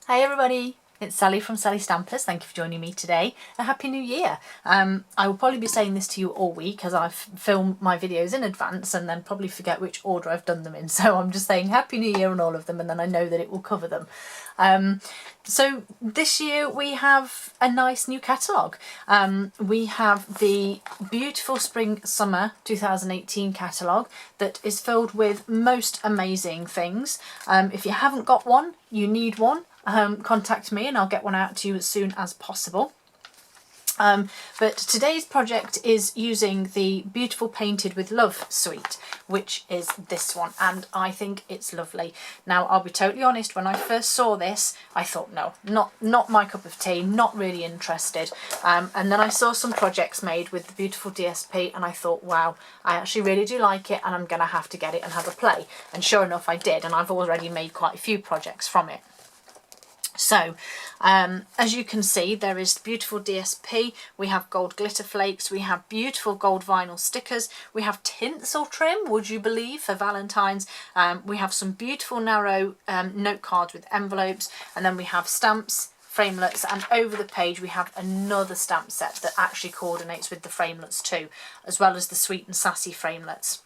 Hi everybody, it's Sally from Sally Stampers. Thank you for joining me today. A Happy New Year. I will probably be saying this to you all week as I film my videos in advance and then probably forget which order I've done them in. So I'm just saying Happy New Year on all of them and then I know that it will cover them. So this year we have a nice new catalogue. We have the beautiful Spring Summer 2018 catalogue that is filled with most amazing things. If you haven't got one, you need one. Contact me and I'll get one out to you as soon as possible. But today's project is using the beautiful Painted with Love suite, which is this one, and I think it's lovely. Now I'll be totally honest, when I first saw this I thought no, not my cup of tea, not really interested, and then I saw some projects made with the beautiful DSP and I thought wow, I actually really do like it and I'm gonna have to get it and have a play, and sure enough I did, and I've already made quite a few projects from it. So as you can see, there is beautiful DSP, we have gold glitter flakes, we have beautiful gold vinyl stickers, we have tinsel trim, would you believe, for Valentine's. We have some beautiful narrow note cards with envelopes, and then we have stamps, framelets, and over the page we have another stamp set that actually coordinates with the framelets too, as well as the sweet and sassy framelets.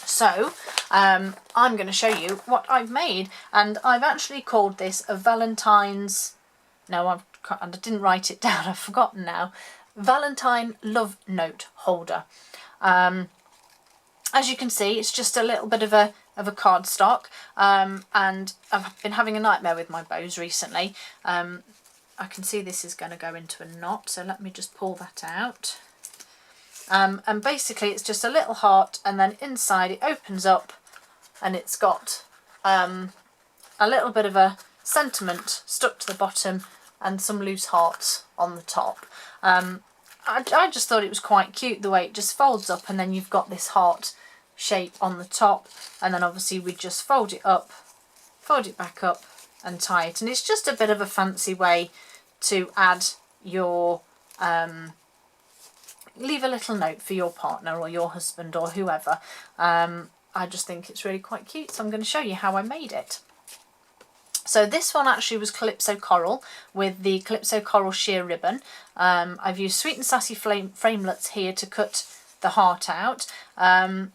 So I'm going to show you what I've made, and I've actually called this a Valentine's, no I didn't write it down, I've forgotten now, Valentine love note holder. As you can see, it's just a little bit of a cardstock, and I've been having a nightmare with my bows recently. I can see this is going to go into a knot, so let me just pull that out. And basically it's just a little heart, and then inside it opens up and it's got a little bit of a sentiment stuck to the bottom and some loose hearts on the top. I just thought it was quite cute the way it just folds up, and then you've got this heart shape on the top, and then obviously we just fold it up, fold it back up and tie it, and it's just a bit of a fancy way to add your leave a little note for your partner or your husband or whoever. I just think it's really quite cute, so I'm going to show you how I made it. So this one actually was Calypso Coral with the Calypso Coral sheer ribbon. I've used sweet and sassy framelets here to cut the heart out, and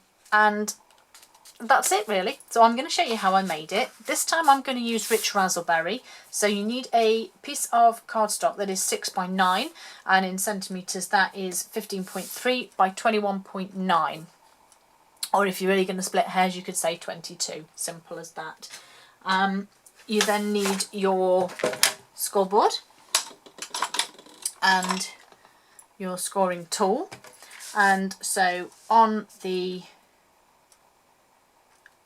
that's it really. So I'm going to show you how I made it. This time I'm going to use Rich Razzleberry. So you need a piece of cardstock that is 6 by 9, and in centimetres that is 15.3 by 21.9. Or if you're really going to split hairs, you could say 22. Simple as that. You then need your scoreboard and your scoring tool. And so on the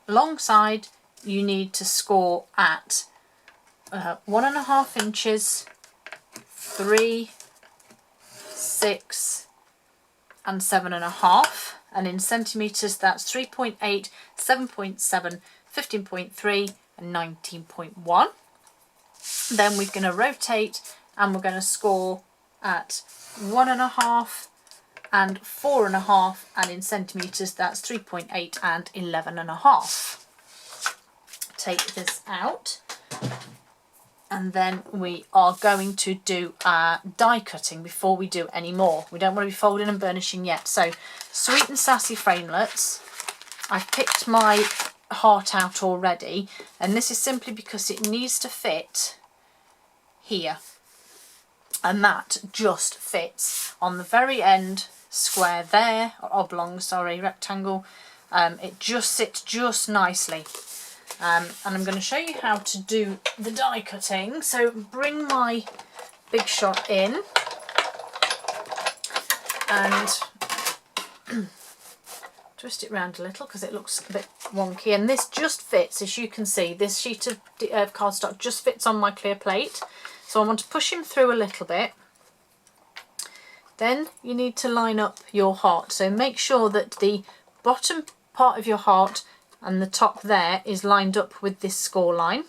long side you need to score at 1.5 inches, 3, 6 and 7.5, and in centimetres that's 3.8, 7.7, 15.3 and 19.1. Then we're going to rotate and we're going to score at 1.5 and 4.5, and in centimetres that's 3.8 and 11.5. Take this out, and then we are going to do die cutting before we do any more. We don't want to be folding and burnishing yet. So sweet and sassy framelets, I've picked my heart out already, and this is simply because it needs to fit here, and that just fits on the very end square there, or oblong, sorry, rectangle. It just sits just nicely, and I'm going to show you how to do the die cutting. So bring my big shot in and twist it round a little because it looks a bit wonky, and this just fits, as you can see, this sheet of cardstock just fits on my clear plate. So I want to push him through a little bit. Then you need to line up your heart, so make sure that the bottom part of your heart and the top there is lined up with this score line.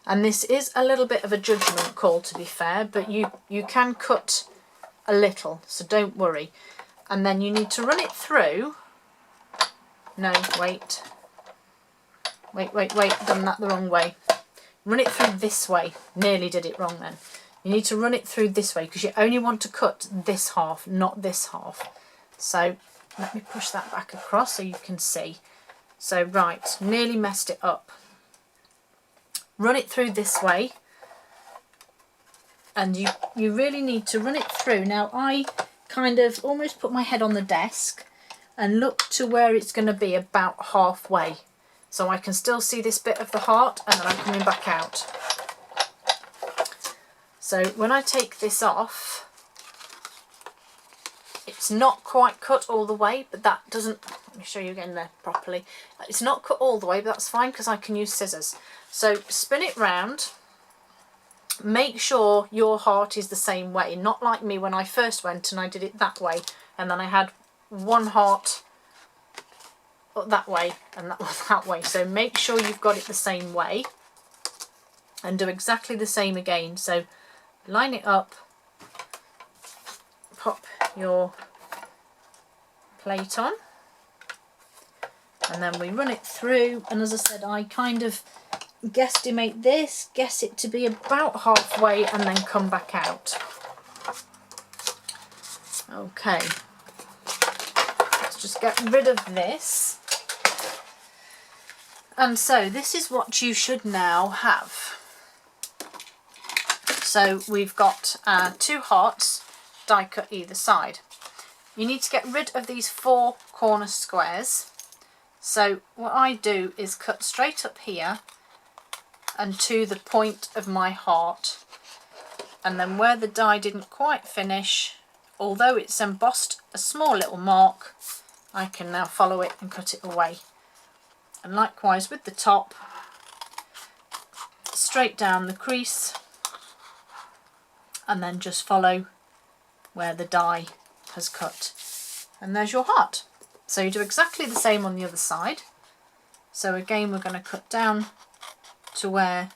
And this is a little bit of a judgment call, to be fair, but you can cut a little, so don't worry. And then you need to run it through. No, wait, done that the wrong way. run it through this way. Nearly did it wrong then. You need to run it through this way because you only want to cut this half, not this half. So let me push that back across so you can see. So right, nearly messed it up. Run it through this way, and you really need to run it through. Now I kind of almost put my head on the desk and look to where it's going to be about halfway, so I can still see this bit of the heart, and then I'm coming back out. So when I take this off, it's not quite cut all the way, but that doesn't, let me show you again there properly. It's not cut all the way, but that's fine because I can use scissors. So spin it round. Make sure your heart is the same way, not like me when I first went and I did it that way, and then I had one heart that way and that was that way. So make sure you've got it the same way and do exactly the same again. So line it up, pop your plate on, and then we run it through, and as I said, I kind of guesstimate this, guess it to be about halfway, and then come back out. Okay, let's just get rid of this. And so this is what you should now have. So we've got 2 hearts die cut either side. You need to get rid of these 4 corner squares. So what I do is cut straight up here and to the point of my heart, and then where the die didn't quite finish, although it's embossed a small little mark, I can now follow it and cut it away. And likewise with the top, straight down the crease, and then just follow where the die has cut, and there's your heart. So you do exactly the same on the other side. So again, we're going to cut down to where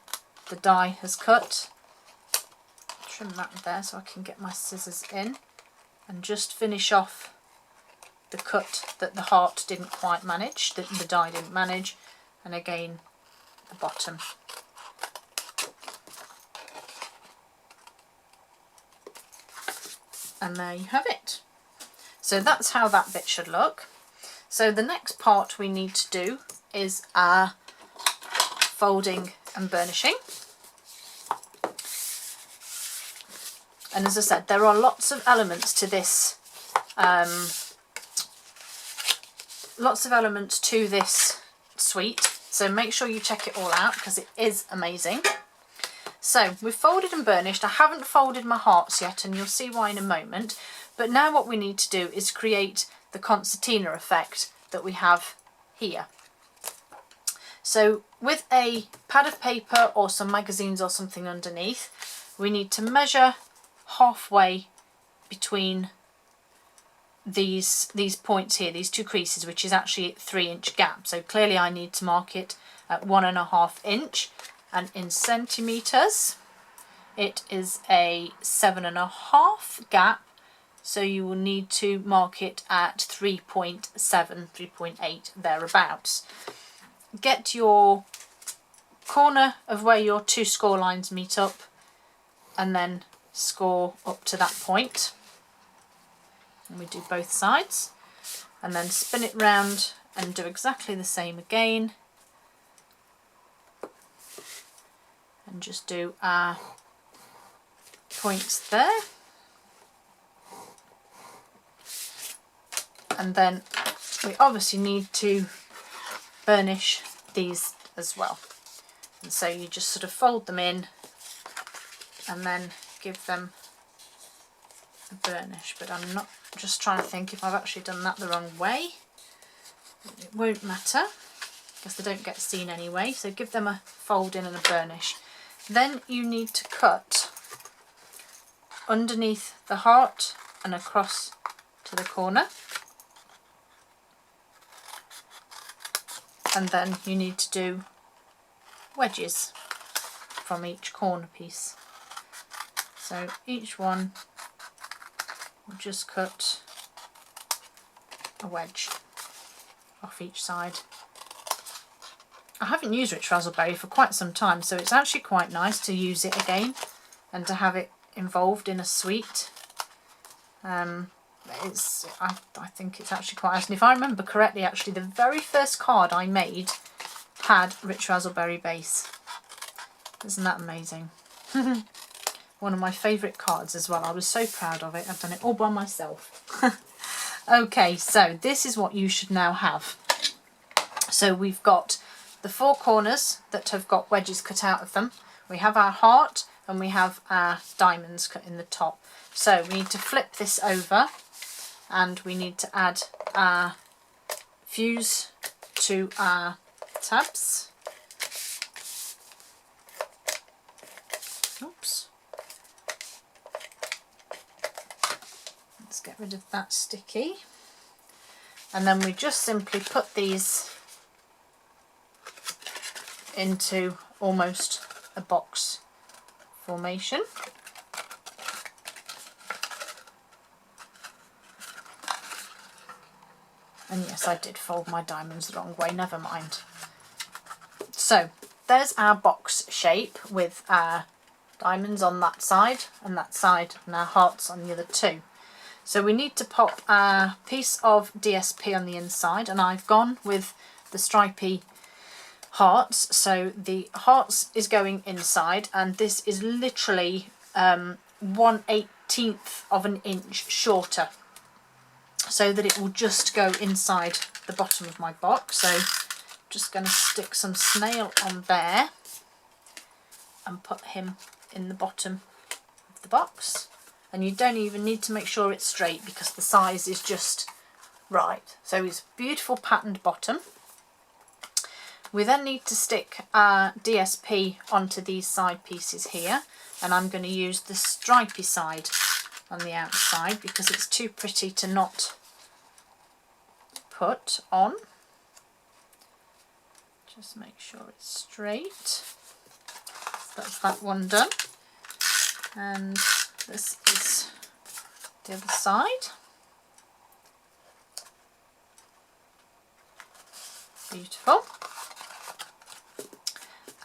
the die has cut, trim that there so I can get my scissors in, and just finish off the cut that the heart didn't quite manage, that the die didn't manage, and again the bottom. And there you have it. So that's how that bit should look. So the next part we need to do is our folding and burnishing. And as I said, there are lots of elements to this, suite. So make sure you check it all out because it is amazing. So we've folded and burnished. I haven't folded my hearts yet, and you'll see why in a moment. But now what we need to do is create the concertina effect that we have here. So with a pad of paper or some magazines or something underneath, we need to measure halfway between these points here, these 2 creases, which is actually a 3-inch gap. So clearly I need to mark it at 1.5 inch, and in centimetres it is a 7.5 gap. So you will need to mark it at 3.7, 3.8 thereabouts. Get your corner of where your 2 score lines meet up, and then score up to that point. And we do both sides, and then spin it round and do exactly the same again, and just do our points there. And then we obviously need to burnish these as well. And so you just sort of fold them in and then give them a burnish. But I'm not, just trying to think if I've actually done that the wrong way. It won't matter because they don't get seen anyway. So give them a fold in and a burnish. Then you need to cut underneath the heart and across to the corner. And then you need to do wedges from each corner piece. So each one will just cut a wedge off each side. I haven't used Rich Razzleberry for quite some time, so it's actually quite nice to use it again and to have it involved in a sweet. I think it's actually quite nice. And if I remember correctly, actually the very first card I made had Rich Razzleberry base. Isn't that amazing? One of my favourite cards as well. I was so proud of it. I've done it all by myself. Okay, so this is what you should now have. So we've got the four corners that have got wedges cut out of them. We have our heart and we have our diamonds cut in the top. So we need to flip this over and we need to add our fuse to our tabs. Oops. Let's get rid of that sticky. And then we just simply put these into almost a box formation. And yes, I did fold my diamonds the wrong way, never mind. So there's our box shape with our diamonds on that side and our hearts on the other two. So we need to pop a piece of DSP on the inside, and I've gone with the stripy hearts. So the hearts is going inside, and this is literally 1/18 of an inch shorter, so that it will just go inside the bottom of my box. So just going to stick some snail on there and put him in the bottom of the box. And you don't even need to make sure it's straight because the size is just right. So it's a beautiful patterned bottom. We then need to stick our DSP onto these side pieces here, and I'm going to use the stripy side on the outside because it's too pretty to not put on. Just make sure it's straight. So that's that one done. And this is the other side. Beautiful.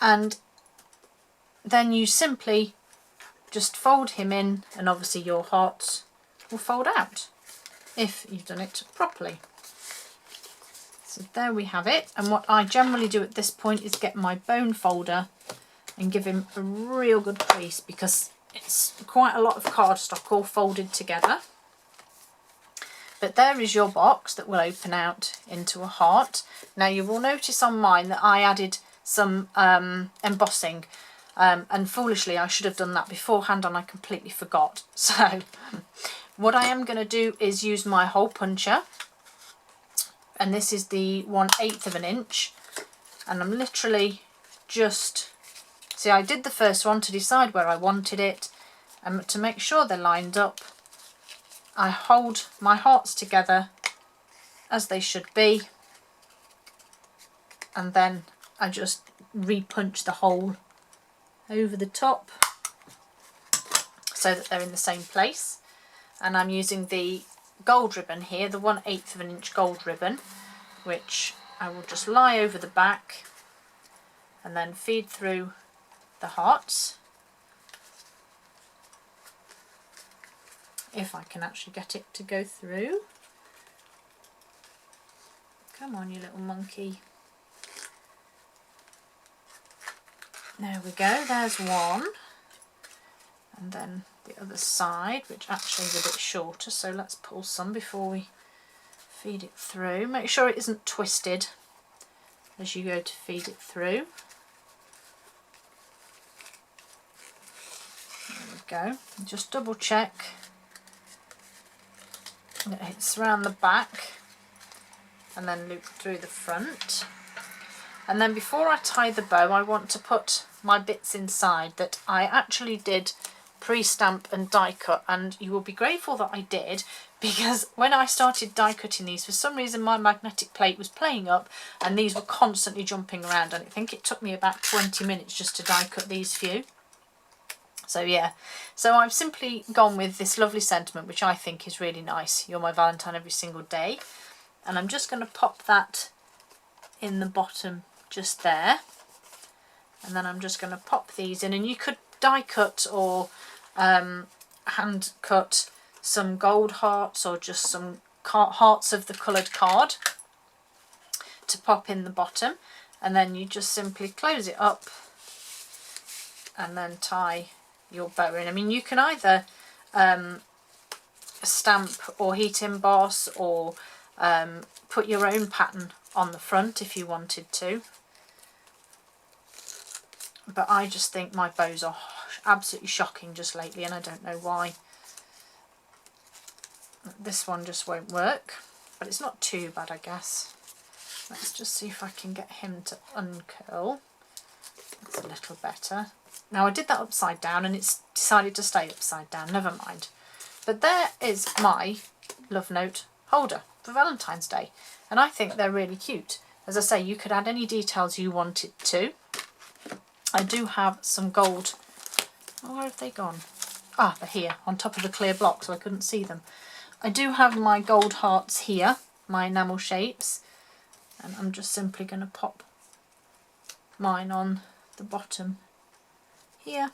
And then you simply just fold him in, and obviously your hearts will fold out if you've done it properly. So there we have it. And what I generally do at this point is get my bone folder and give him a real good crease because it's quite a lot of cardstock all folded together. But there is your box that will open out into a heart. Now you will notice on mine that I added some embossing, and foolishly I should have done that beforehand and I completely forgot. So what I am going to do is use my hole puncher, and this is the 1/8 of an inch, and I'm literally just, see, I did the first one to decide where I wanted it, and to make sure they're lined up I hold my hearts together as they should be, and then I just re-punch the hole over the top so that they're in the same place. And I'm using the gold ribbon here, the 1/8 of an inch gold ribbon, which I will just lie over the back and then feed through the hearts. If I can actually get it to go through. Come on, you little monkey. There we go, there's one. And then the other side, which actually is a bit shorter, so let's pull some before we feed it through. Make sure it isn't twisted as you go to feed it through. There we go. And just double check that it's around the back and then loop through the front. And then before I tie the bow, I want to put my bits inside that I actually did pre-stamp and die cut, and you will be grateful that I did, because when I started die cutting these, for some reason my magnetic plate was playing up and these were constantly jumping around, and I think it took me about 20 minutes just to die cut these few. So yeah, so I've simply gone with this lovely sentiment, which I think is really nice. You're my Valentine every single day. And I'm just going to pop that in the bottom just there. And then I'm just going to pop these in, and you could die cut or hand cut some gold hearts or just some hearts of the coloured card to pop in the bottom, and then you just simply close it up and then tie your bow in. I mean, you can either stamp or heat emboss or put your own pattern on the front if you wanted to, but I just think my bows are absolutely shocking just lately, and I don't know why. This one just won't work, but it's not too bad, I guess. Let's just see if I can get him to uncurl. That's a little better. Now, I did that upside down and it's decided to stay upside down, never mind. But there is my love note holder for Valentine's Day, and I think they're really cute. As I say, you could add any details you wanted to. I do have some gold. Oh, where have they gone? Ah, they're here on top of the clear block, so I couldn't see them. I do have my gold hearts here, my enamel shapes, and I'm just simply going to pop mine on the bottom here,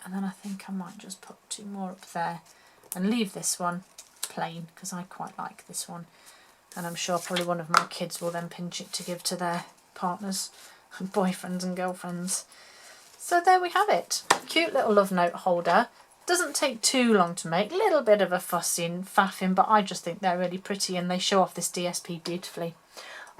and then I think I might just put 2 more up there and leave this one plain because I quite like this one, and I'm sure probably one of my kids will then pinch it to give to their partners and boyfriends and girlfriends. So there we have it. Cute little love note holder. Doesn't take too long to make, little bit of a fussing, faffing, but I just think they're really pretty and they show off this DSP beautifully.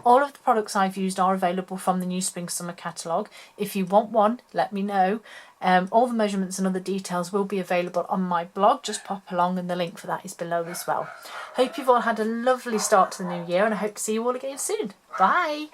All of the products I've used are available from the new Spring Summer catalogue. If you want one, let me know. All the measurements and other details will be available on my blog. Just pop along and the link for that is below as well. Hope you've all had a lovely start to the new year, and I hope to see you all again soon. Bye!